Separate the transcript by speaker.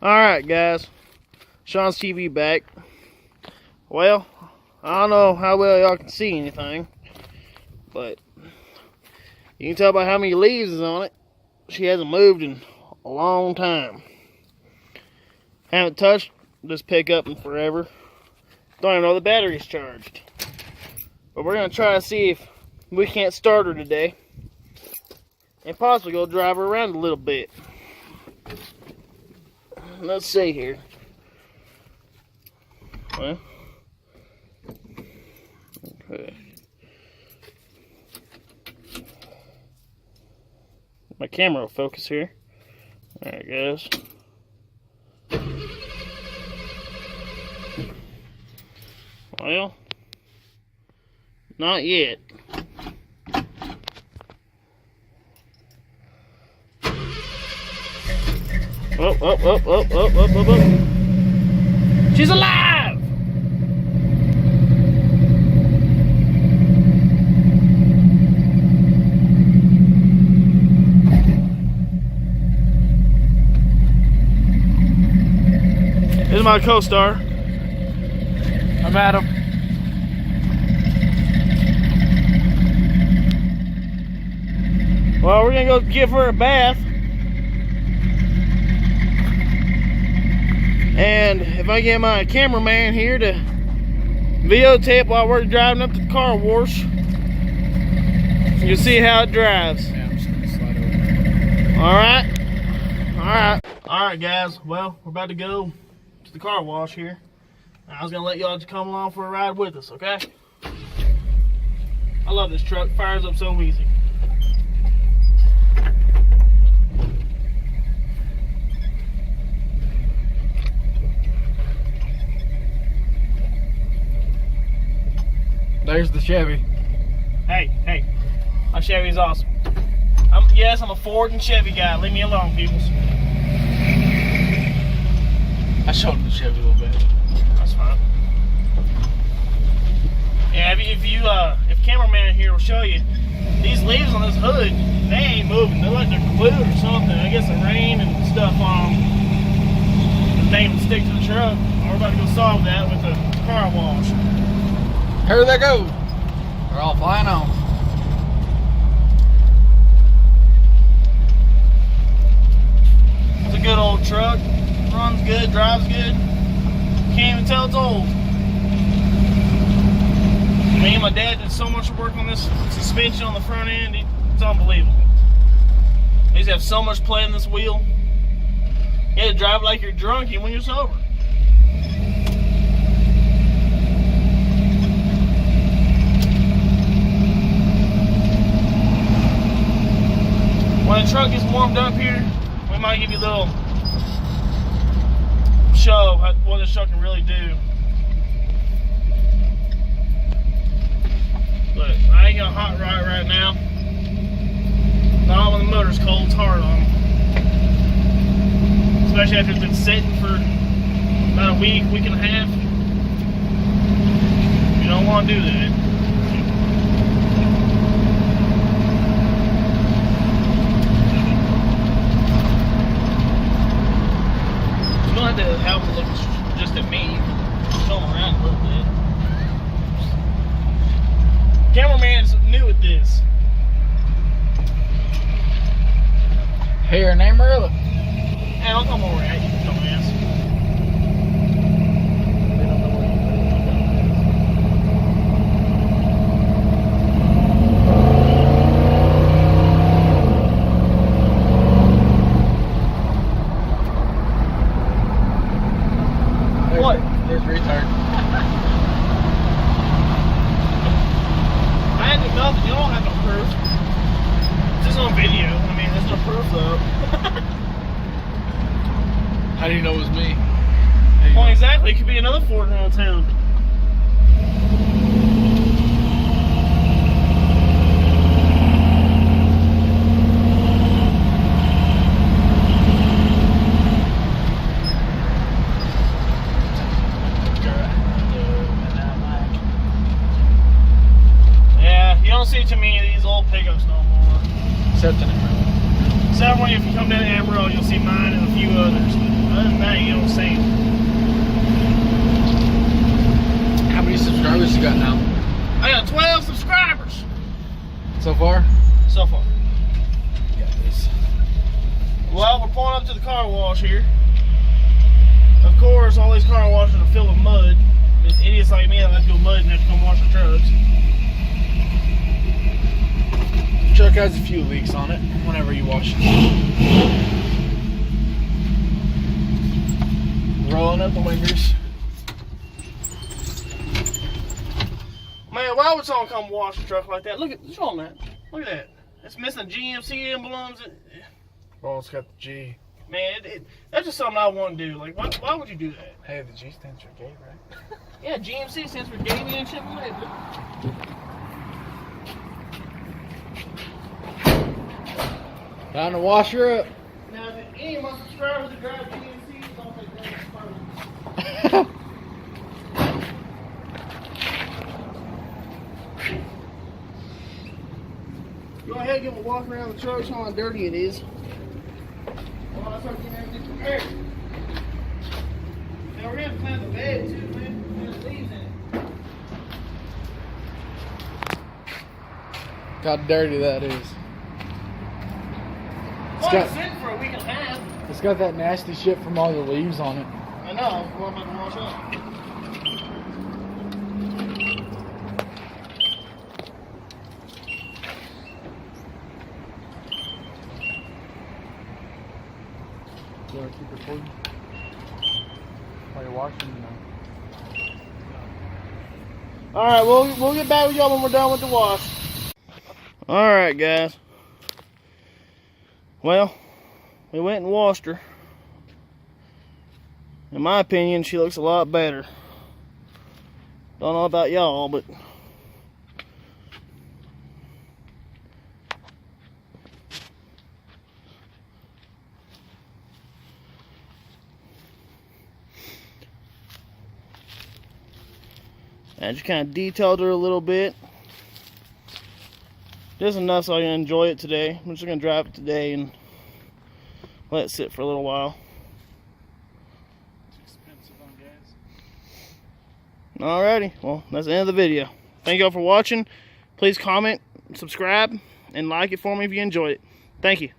Speaker 1: Alright guys, Sean's TV back. Well, I don't know how well y'all can see anything, but you can tell by how many leaves is on it. She hasn't moved in a long time. Haven't touched this pickup in forever. Don't even know the battery's charged. But we're going to try to see if we can't start her today. And possibly go drive her around a little bit. Let's see here. Well, okay. My camera will focus here. There it goes. Well, not yet. Oh. She's alive! This is my co-star. I'm Adam. Well, we're gonna go give her a bath. And if I get my cameraman here to videotape while we're driving up to the car wash, you'll see how it drives. Yeah, I'm just gonna slide over. Alright guys, well, we're about to go to the car wash here. I was gonna let y'all just come along for a ride with us, okay? I love this truck, fires up so easy.
Speaker 2: There's the Chevy.
Speaker 1: Hey, my Chevy's awesome. Yes, I'm a Ford and Chevy guy. Leave me alone, peoples.
Speaker 2: I showed him the Chevy a little bit.
Speaker 1: That's fine. Yeah, if cameraman here will show you, these leaves on this hood, they ain't moving. They're like they're glued or something. I guess the rain and stuff on them, the thing would stick to the truck. We're about to go solve that with a car wash.
Speaker 2: Here they go. They're all flying on.
Speaker 1: It's a good old truck. Runs good, drives good. Can't even tell it's old. Me and my dad did so much work on this suspension on the front end. It's unbelievable. They just have so much play in this wheel. You had to drive like you're drunk even when you're sober. When the truck gets warmed up here, we might give you a little show what this truck can really do. But I ain't gonna hot rod right now. Not when the motor's cold, it's hard on them. Especially after it's been sitting for about a week and a half. You don't want to do that. You don't have to have them look just at me. Show them around a little bit. Cameraman's new at this.
Speaker 2: Hey, your name early.
Speaker 1: Hey, don't come over at you, dumbass. They don't know where you
Speaker 2: There's,
Speaker 1: what?
Speaker 2: There's retard.
Speaker 1: I had to nothing. You don't have no proof. It's just on video. I mean, there's no proof though.
Speaker 2: How do you know it was me?
Speaker 1: Well, exactly. It could be another Ford around town. Yeah, you don't see too many of these old pickups no more.
Speaker 2: Except in Amarillo.
Speaker 1: Except when if you come down to Amarillo, you'll see mine and a few others. But other than that,
Speaker 2: So far?
Speaker 1: So far.
Speaker 2: Got this.
Speaker 1: Well, we're pulling up to the car wash here. Of course, all these car washes are filled with mud. Idiots like me that like to go mud and have to come wash the trucks.
Speaker 2: The truck has a few leaks on it whenever you wash it. Rolling up the winkers.
Speaker 1: Man, why would someone come wash a truck like that? Look at, what's wrong with that? Look at that. It's missing GMC emblems.
Speaker 2: Oh, it's got the G.
Speaker 1: Man, that's just something I wouldn't do. Like, why would you do that?
Speaker 2: Hey, the G stands for gay, right?
Speaker 1: Yeah, GMC stands for gaming and Chevrolet, dude.
Speaker 2: Time to wash her up.
Speaker 1: Now, if any of my subscribers that drive GMCs, don't take that as Go ahead and give a walk around the truck, show how dirty it is. Well, I start getting everything prepared. Now, we're going to have to clean the bed, too, man. There's leaves in it.
Speaker 2: Look how dirty that is.
Speaker 1: Well, it's sitting for a week and a half.
Speaker 2: It's got that nasty shit from all the leaves on it.
Speaker 1: I know. Well, I'm about to wash up.
Speaker 2: You want to keep recording? While you're washing,
Speaker 1: Alright, we'll get back with y'all when we're done with the wash. Alright, guys. Well, we went and washed her. In my opinion, she looks a lot better. Don't know about y'all, but I just kind of detailed her a little bit. Just enough so I can enjoy it today. I'm just going to drive it today and let it sit for a little while.
Speaker 2: It's expensive on gas.
Speaker 1: Alrighty, well, that's the end of the video. Thank y'all for watching. Please comment, subscribe, and like it for me if you enjoyed it. Thank you.